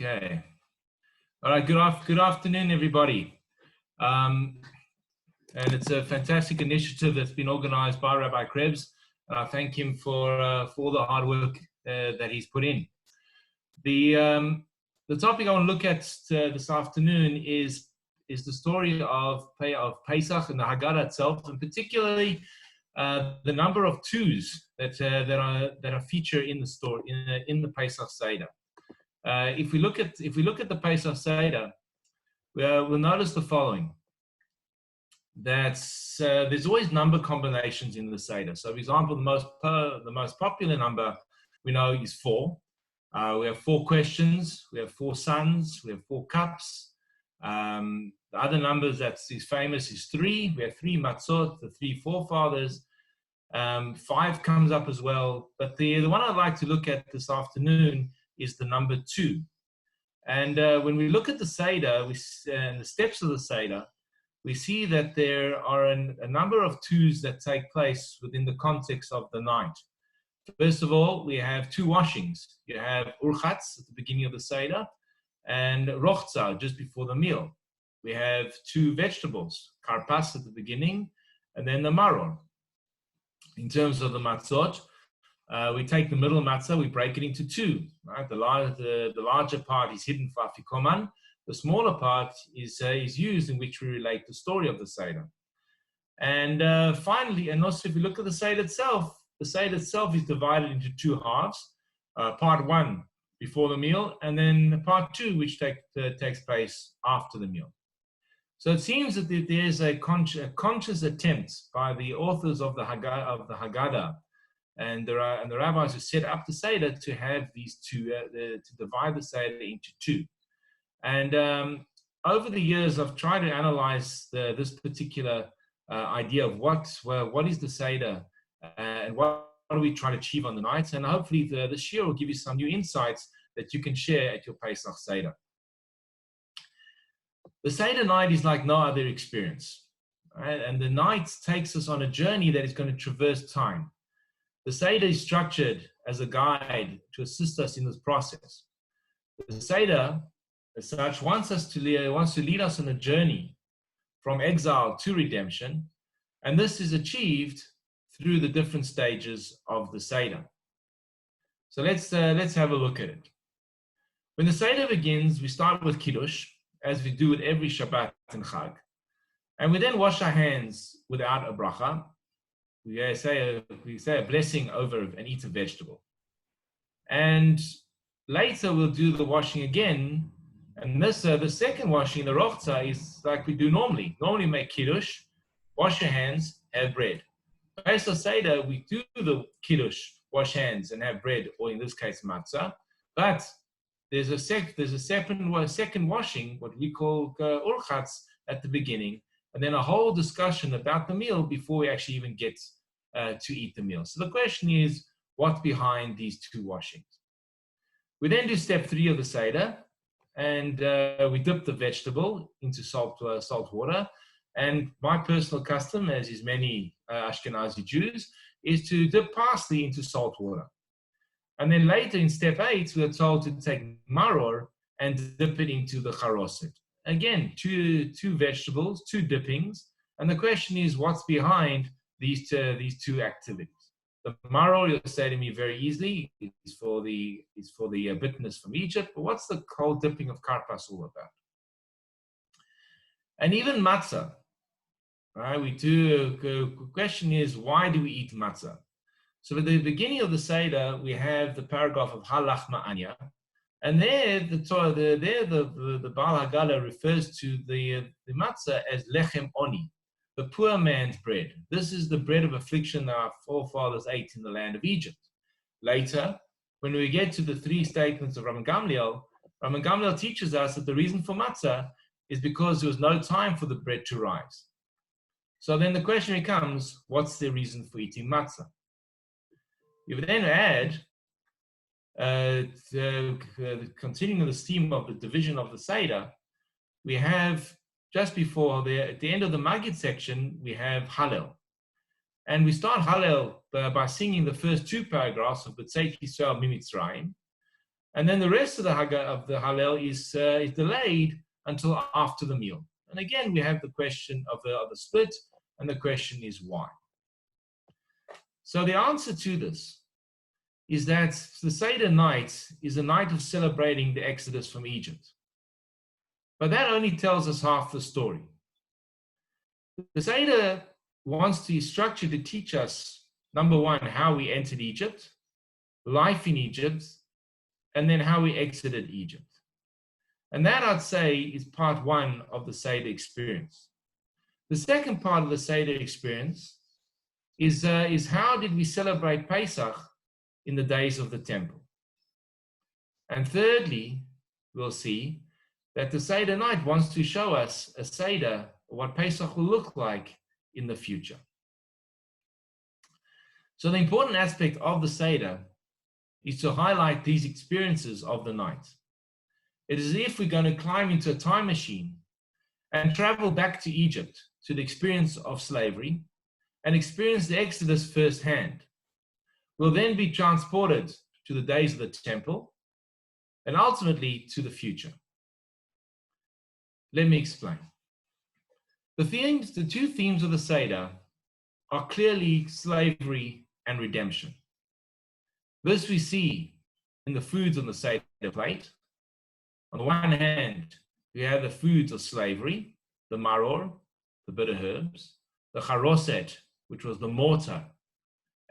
Okay. All right. Good afternoon, everybody. And it's a fantastic initiative that's been organized by Rabbi Krebs. And I thank him for all the hard work that he's put in. The topic I want to look at this afternoon is the story of Pesach and the Haggadah itself, and particularly the number of 2's that are featured in the story in the Pesach Seder. If we look at the Pesach Seder, we'll notice the following: that there's always number combinations in the Seder. So, for example, the most popular number we know is 4. We have 4 questions, we have 4 sons, we have 4 cups. The other numbers that is famous is 3. We have 3 matzot, the 3 forefathers. 5 comes up as well. But the one I'd like to look at this afternoon is the number 2. And when we look at the Seder and the steps of the Seder, we see that there are a number of 2's that take place within the context of the night. First of all, we have 2 washings. You have urchatz at the beginning of the Seder and rochza just before the meal. We have 2 vegetables, karpas at the beginning and then the maror. In terms of the matzot, we take the middle matzah, we break it into 2. Right? The larger part is hidden for afikoman. The smaller part is used in which we relate the story of the Seder. And finally, and also if you look at the Seder itself is divided into 2 halves. Part 1 before the meal, and then part 2, which takes place after the meal. So it seems that there's a conscious attempt by the authors of the Haggadah and the rabbis who set up the Seder to have these 2, to divide the Seder into 2. And over the years, I've tried to analyze this particular idea of what is the Seder and what do we try to achieve on the night. And hopefully this year will give you some new insights that you can share at your Pesach Seder. The Seder night is like no other experience, right? And the night takes us on a journey that is going to traverse time. The Seder is structured as a guide to assist us in this process. The Seder, as such, wants to lead us on a journey from exile to redemption, and this is achieved through the different stages of the Seder. So let's have a look at it. When the Seder begins, we start with Kiddush, as we do with every Shabbat and Chag. And we then wash our hands without a bracha. We say a blessing over and eat a vegetable. And later we'll do the washing again. And this, the second washing, the rochza, is like we do normally. Normally make Kiddush, wash your hands, have bread. Pesach Seder, we do the Kiddush, wash hands and have bread, or in this case matzah. But there's a second washing, what we call urchatz, at the beginning, and then a whole discussion about the meal before we actually even get to eat the meal. So the question is, what's behind these 2 washings? We then do step 3 of the Seder, and we dip the vegetable into salt water. And my personal custom, as is many Ashkenazi Jews, is to dip parsley into salt water. And then later in step 8, we are told to take maror and dip it into the charoset. Again, two vegetables, 2 dippings. And the question is, what's behind these two activities? The maror, you'll say to me very easily, is for the bitterness from Egypt. But what's the cold dipping of karpas all about? And even matzah, right? The question is, why do we eat matzah? So at the beginning of the Seder, we have the paragraph of Halach Ma'anya, and there the Baal Haggadah refers to the matzah as lechem oni, the poor man's bread. This is the bread of affliction that our forefathers ate in the land of Egypt. Later, when we get to the 3 statements of Rabbi Gamliel teaches us that the reason for matzah is because there was no time for the bread to rise. So then the question becomes, what's the reason for eating matzah? If we then add, continuing this theme of the division of the Seder, we have, just before, at the end of the Magid section, we have Hallel. And we start Hallel by singing the first 2 paragraphs of B'tzeit Yisrael Mimitzrayim. And then the rest of the Hallel is delayed until after the meal. And again, we have the question of the split, and the question is why. So the answer to this is that the Seder night is a night of celebrating the Exodus from Egypt. But that only tells us half the story. The Seder wants to structure to teach us, number one, how we entered Egypt, life in Egypt, and then how we exited Egypt. And that, I'd say, is part one of the Seder experience. The second part of the Seder experience is how did we celebrate Pesach in the days of the temple. And thirdly, we'll see that the Seder night wants to show us a Seder, what Pesach will look like in the future. So the important aspect of the Seder is to highlight these experiences of the night. It is as if we're going to climb into a time machine and travel back to Egypt, to the experience of slavery, and experience the Exodus firsthand. We'll then be transported to the days of the temple and ultimately to the future. Let me explain. The two themes of the Seder are clearly slavery and redemption. This we see in the foods on the Seder plate. On the one hand, we have the foods of slavery, the maror, the bitter herbs, the charoset, which was the mortar,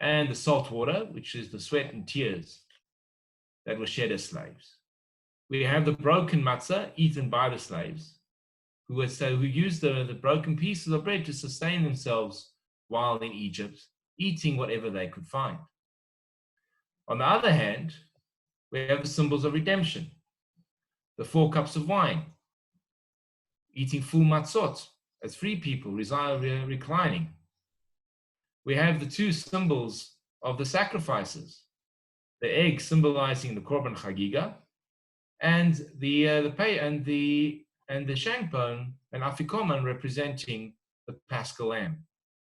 and the salt water, which is the sweat and tears that were shed as slaves. We have the broken matzah eaten by the slaves, who used the broken pieces of bread to sustain themselves while in Egypt, eating whatever they could find. On the other hand, we have the symbols of redemption, the 4 cups of wine, eating full matzot as free people reclining. We have the 2 symbols of the sacrifices, the egg symbolizing the korban chagiga, and the shankbone and afikoman representing the paschal lamb,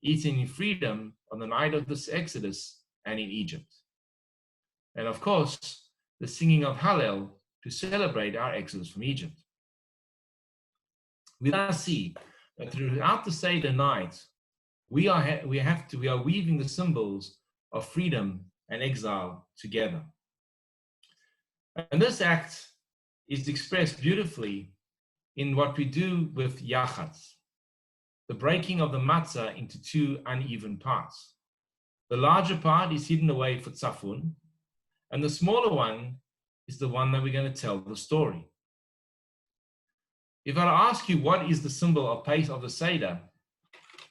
eaten in freedom on the night of this Exodus and in Egypt. And of course, the singing of Hallel to celebrate our exodus from Egypt. We now see that throughout the Seder night, we are weaving the symbols of freedom and exile together. And this act is expressed beautifully in what we do with yachatz, the breaking of the matzah into 2 uneven parts. The larger part is hidden away for tzafun, and the smaller one is the one that we're going to tell the story. If I ask you what is the symbol of the Seder,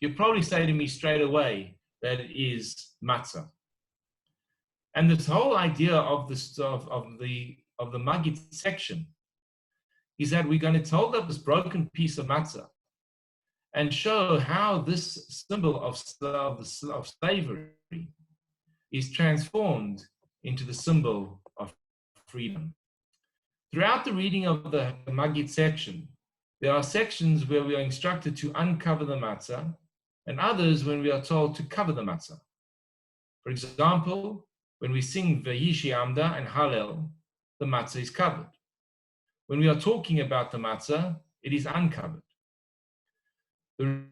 you'll probably say to me straight away that it is matzah. And this whole idea of the Maggid section is that we're going to hold up this broken piece of matzah and show how this symbol of slavery is transformed into the symbol of freedom. Throughout the reading of the Maggid section, there are sections where we are instructed to uncover the matzah and others when we are told to cover the matzah. For example, when we sing V'yishi Amda and Hallel, the matzah is covered. When we are talking about the matzah, it is uncovered. The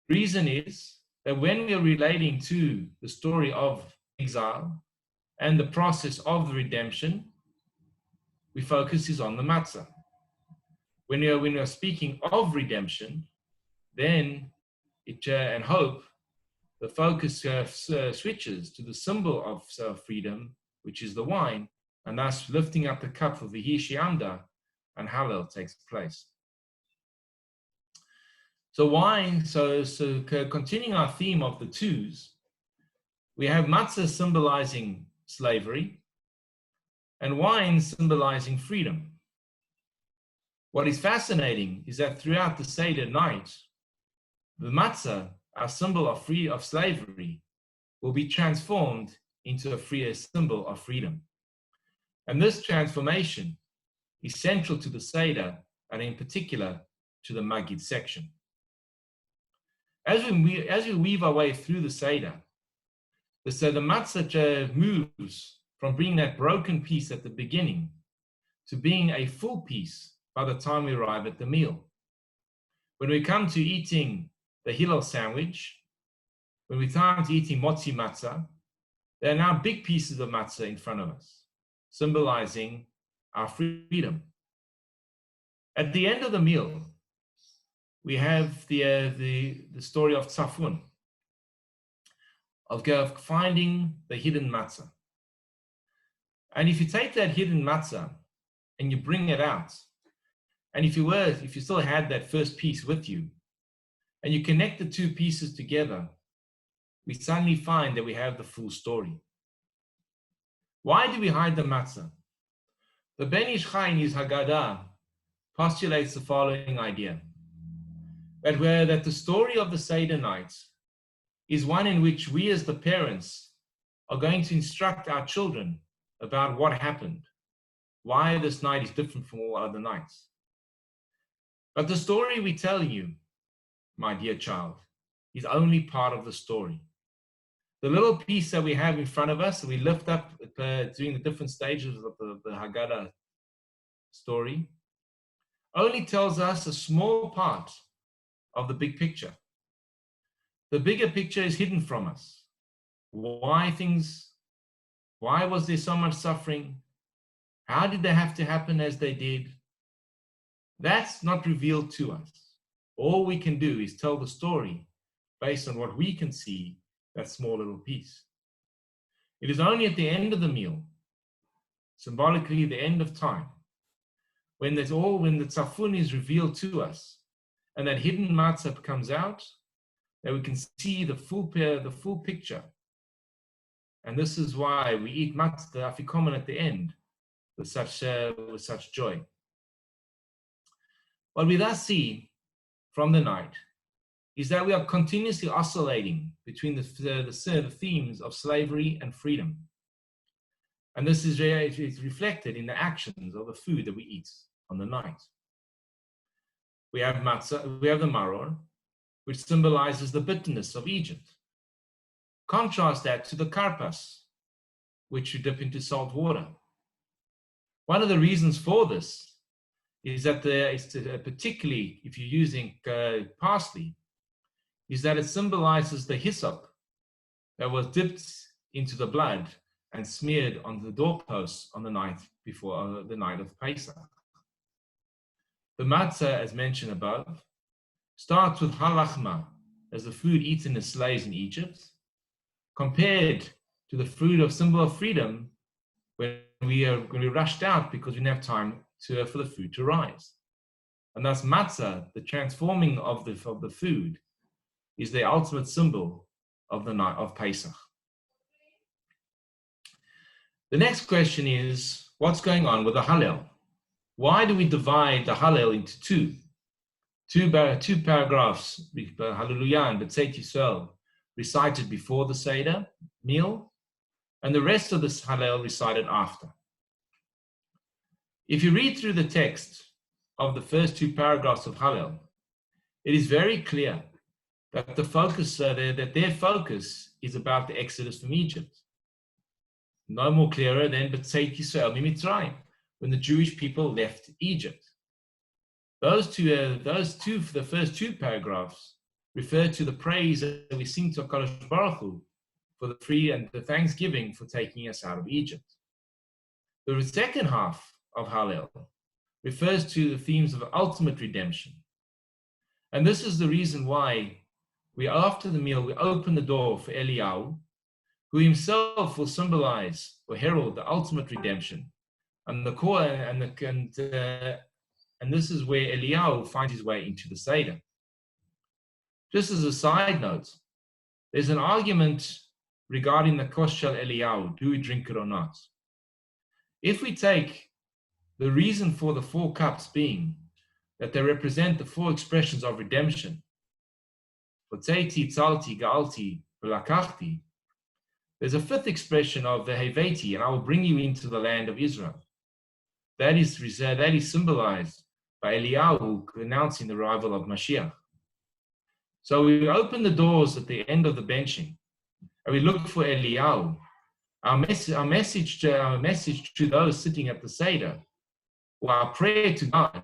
reason is that when we are relating to the story of exile and the process of the redemption, we focus is on the matzah. When we are speaking of redemption, then and hope, the focus switches to the symbol of freedom, which is the wine, and thus lifting up the cup of the V'yishi Amda, and Hallel takes place. So wine, continuing our theme of the 2's, we have matzah symbolizing slavery and wine symbolizing freedom. What is fascinating is that throughout the Seder night, the matzah, our symbol of slavery, will be transformed into a symbol of freedom. And this transformation is central to the Seder, and in particular to the Maggid section. As we weave our way through the Seder, the matzah moves from being that broken piece at the beginning to being a full piece by the time we arrive at the meal. When we come to eating the Hillel sandwich, when we come to eating motzi matzah, there are now big pieces of matzah in front of us, symbolizing our freedom. At the end of the meal, we have the story of Tzafun, of finding the hidden matzah. And if you take that hidden matzah and you bring it out, and if you still had that first piece with you, and you connect the two pieces together, we suddenly find that we have the full story. Why do we hide the matzah? The Ben Ish Chai in his Haggadah postulates the following idea, that the story of the Seder night is one in which we as the parents are going to instruct our children about what happened, why this night is different from all other nights. But the story we tell you, my dear child, is only part of the story. The little piece that we have in front of us, that we lift up during the different stages of the Haggadah story, only tells us a small part of the big picture. The bigger picture is hidden from us. Why was there so much suffering? How did they have to happen as they did? That's not revealed to us. All we can do is tell the story based on what we can see, that small little piece. It is only at the end of the meal, symbolically the end of time, when the tzafun is revealed to us and that hidden matzah comes out, that we can see the full picture. And this is why we eat matzah, the afikomen, at the end with such joy. What we thus see from the night is that we are continuously oscillating between the themes of slavery and freedom. And this is reflected in the actions of the food that we eat on the night. We have matzah, we have the maror, which symbolizes the bitterness of Egypt. Contrast that to the karpas, which you dip into salt water. One of the reasons for this is that particularly if you're using parsley, is that it symbolizes the hyssop that was dipped into the blood and smeared on the doorposts on the night before the night of Pesach. The matzah, as mentioned above, starts with halachma as the food eaten as slaves in Egypt, compared to the food of symbol of freedom when we rushed out because we didn't have time for the food to rise. And thus matzah, the transforming of the food, is the ultimate symbol of the night of Pesach. The next question is, what's going on with the Hallel? Why do we divide the Hallel into two paragraphs, Hallelujah and B'tzeit Yisrael, recited before the Seder meal, and the rest of this Hallel recited after? If you read through the text of the first two paragraphs of Hallel, it is very clear that their focus is about the exodus from Egypt. No more clearer than B'tzeit Yisrael Mimitzrayim, when the Jewish people left Egypt. Those two, for the first two paragraphs, refer to the praise that we sing to HaKadosh Baruch Hu for the free and the thanksgiving for taking us out of Egypt. The second half of Hallel refers to the themes of ultimate redemption. And this is the reason why after the meal, we open the door for Eliyahu, who himself will symbolize or herald the ultimate redemption. And this is where Eliyahu finds his way into the Seder. Just as a side note, there's an argument regarding the kos shel Eliyahu, do we drink it or not? If we take the reason for the 4 cups being that they represent the 4 expressions of redemption, Hotzeiti, Tzalti, Ga'alti, V'lakachti, there's a 5th expression of Veheveti, and I will bring you into the land of Israel. That is symbolized by Eliyahu announcing the arrival of Mashiach. So we open the doors at the end of the benching, and we look for Eliyahu. Our message to those sitting at the Seder or our prayer to God,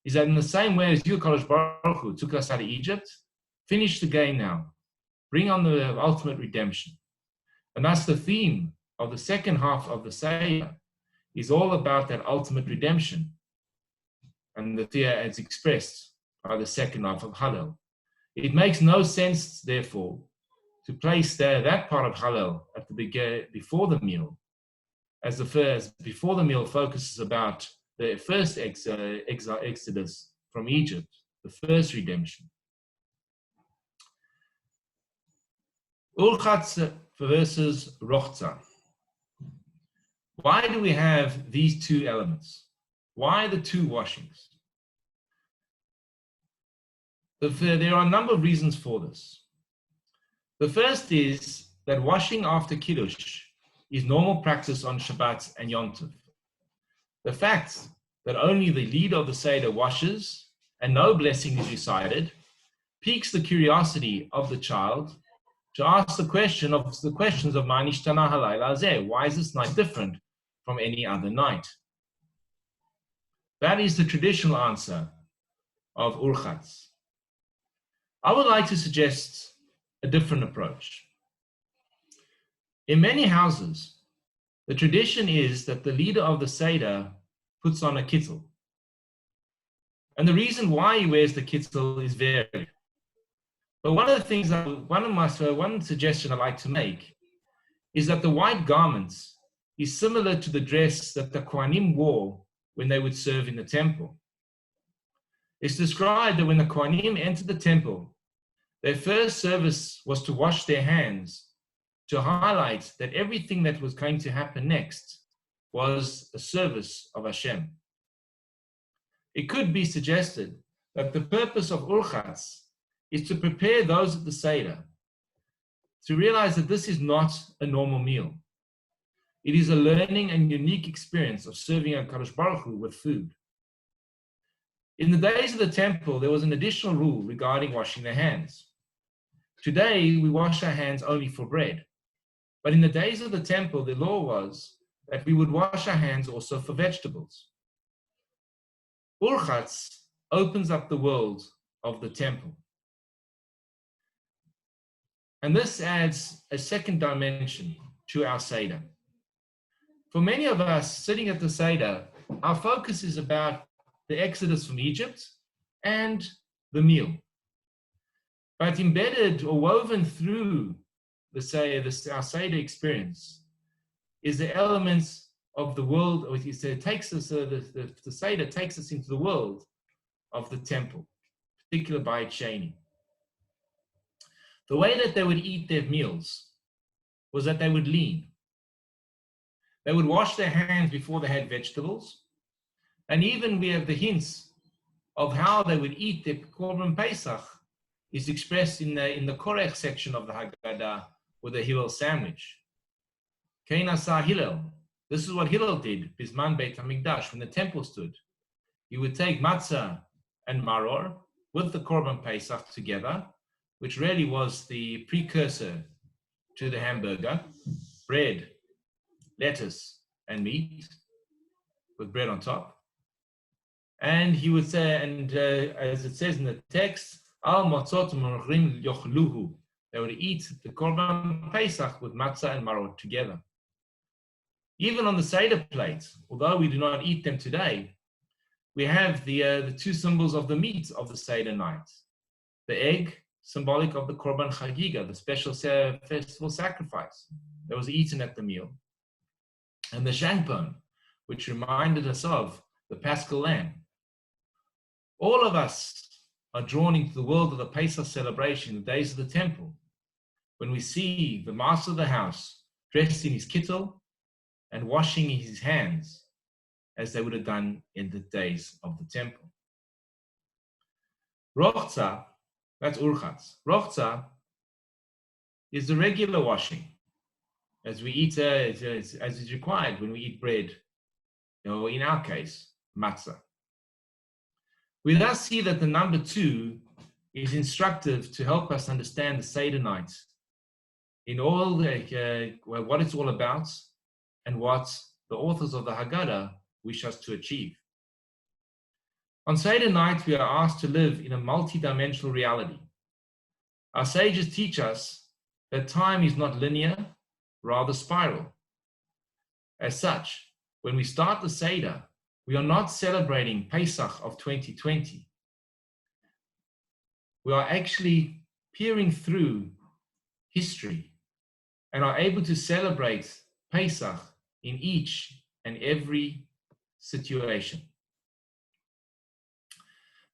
is that in the same way as you, Kadosh Baruch Hu, took us out of Egypt, finish the game now. Bring on the ultimate redemption. And that's the theme of the second half of the Seder, is all about that ultimate redemption. And the fear as expressed by the second half of Hallel. It makes no sense, therefore, to place that part of Hallel at the before the meal, as the first before the meal focuses about the first exodus from Egypt, the first redemption. Urchatz versus Rochza. Why do we have these two elements? Why the two washings? There are a number of reasons for this. The first is that washing after Kiddush is normal practice on Shabbat and Yom Tov. The fact that only the leader of the Seder washes and no blessing is recited piques the curiosity of the child to ask the questions of Ma nishtana halayla hazeh. Why is this night different from any other night? That is the traditional answer of Urchatz. I would like to suggest a different approach. In many houses, the tradition is that the leader of the Seder puts on a kittel. And the reason why he wears the kittel is varied. But one of the things, one suggestion I like to make is that the white garments is similar to the dress that the Kohanim wore when they would serve in the temple. It's described that when the Kohanim entered the temple, their first service was to wash their hands to highlight that everything that was going to happen next was a service of Hashem. It could be suggested that the purpose of Urchatz is to prepare those at the Seder to realize that this is not a normal meal. It is a learning and unique experience of serving HaKadosh Baruch Hu with food. In the days of the temple, there was an additional rule regarding washing their hands. Today, we wash our hands only for bread. But in the days of the temple, the law was that we would wash our hands also for vegetables. Urchatz opens up the world of the temple. And this adds a second dimension to our Seder. For many of us sitting at the Seder, our focus is about the exodus from Egypt and the meal. But embedded or woven through our Seder experience is the elements of the world. The Seder takes us into the world of the temple, particularly by Sheni. The way that they would eat their meals was that they would lean. They would wash their hands before they had vegetables. And even we have the hints of how they would eat their Korban Pesach is expressed in the Korech section of the Haggadah with a Hillel sandwich. Kein asa Hillel. This is what Hillel did, Bisman Beit HaMikdash, when the temple stood. He would take matzah and maror with the Korban Pesach together, which really was the precursor to the hamburger, bread, lettuce, and meat, with bread on top. And he would say, as it says in the text, Al matzot u'marchim yochluhu. They would eat the Korban Pesach with matzah and maror together. Even on the Seder plate, although we do not eat them today, we have the two symbols of the meat of the Seder night. The egg, symbolic of the Korban Chagiga, the special festival sacrifice that was eaten at the meal. And the shankbone, which reminded us of the Paschal Lamb. All of us are drawn into the world of the Pesach celebration, the days of the temple, when we see the master of the house dressed in his kittel and washing his hands as they would have done in the days of the temple. Rochza, that's Urchatz. Rochza is the regular washing, as we eat, as is required when we eat bread, or in our case, matzah. We thus see that the number 2 is instructive to help us understand the Seder night in all what it's all about and what the authors of the Haggadah wish us to achieve. On Seder night, we are asked to live in a multi-dimensional reality. Our sages teach us that time is not linear, rather spiral. As such, when we start the Seder, we are not celebrating Pesach of 2020. We are actually peering through history and are able to celebrate Pesach in each and every situation.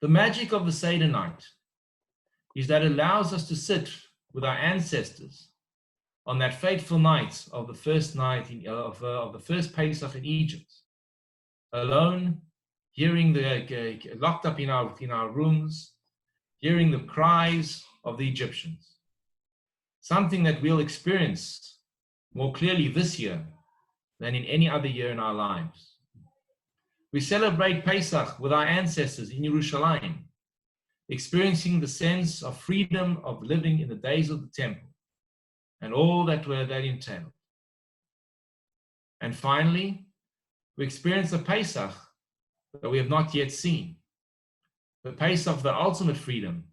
The magic of the Seder night is that it allows us to sit with our ancestors on that fateful night of the first of the first Pesach in Egypt, alone, hearing locked up in our rooms, hearing the cries of the Egyptians. Something that we'll experience more clearly this year than in any other year in our lives. We celebrate Pesach with our ancestors in Yerushalayim, experiencing the sense of freedom of living in the days of the temple and all that entailed. And finally, we experience the Pesach that we have not yet seen, the Pesach of the ultimate freedom,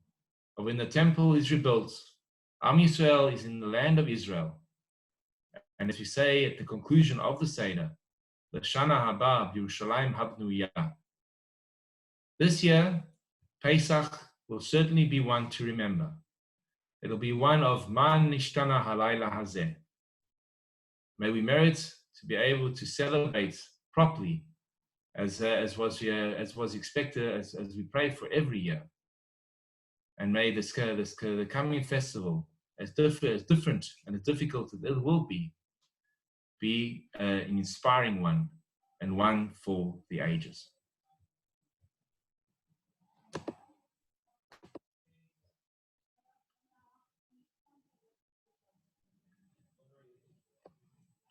of when the temple is rebuilt, Am Yisrael is in the land of Israel. And as we say at the conclusion of the Seder, L'shana haba b'Yerushalayim habnuyah. This year, Pesach will certainly be one to remember. It'll be one of Man nishtana halayla hazeh. May we merit to be able to celebrate properly, as was expected, as we pray for every year. And may the coming festival, as different and as difficult as it will be an inspiring one and one for the ages.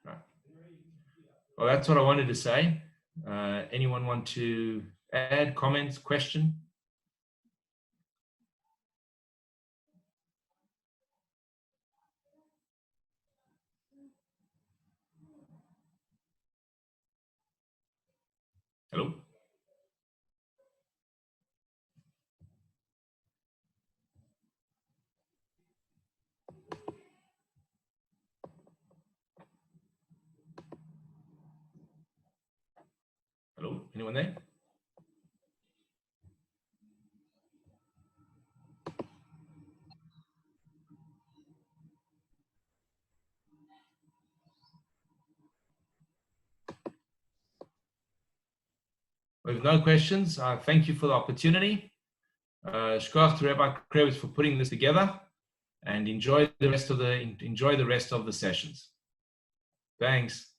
Right. Well, that's what I wanted to say. Anyone want to add, comments, question? Hello? Hello? Anyone there? With no questions, thank you for the opportunity. Shkoch to Rabbi Krebs for putting this together, and enjoy the rest of the sessions. Thanks.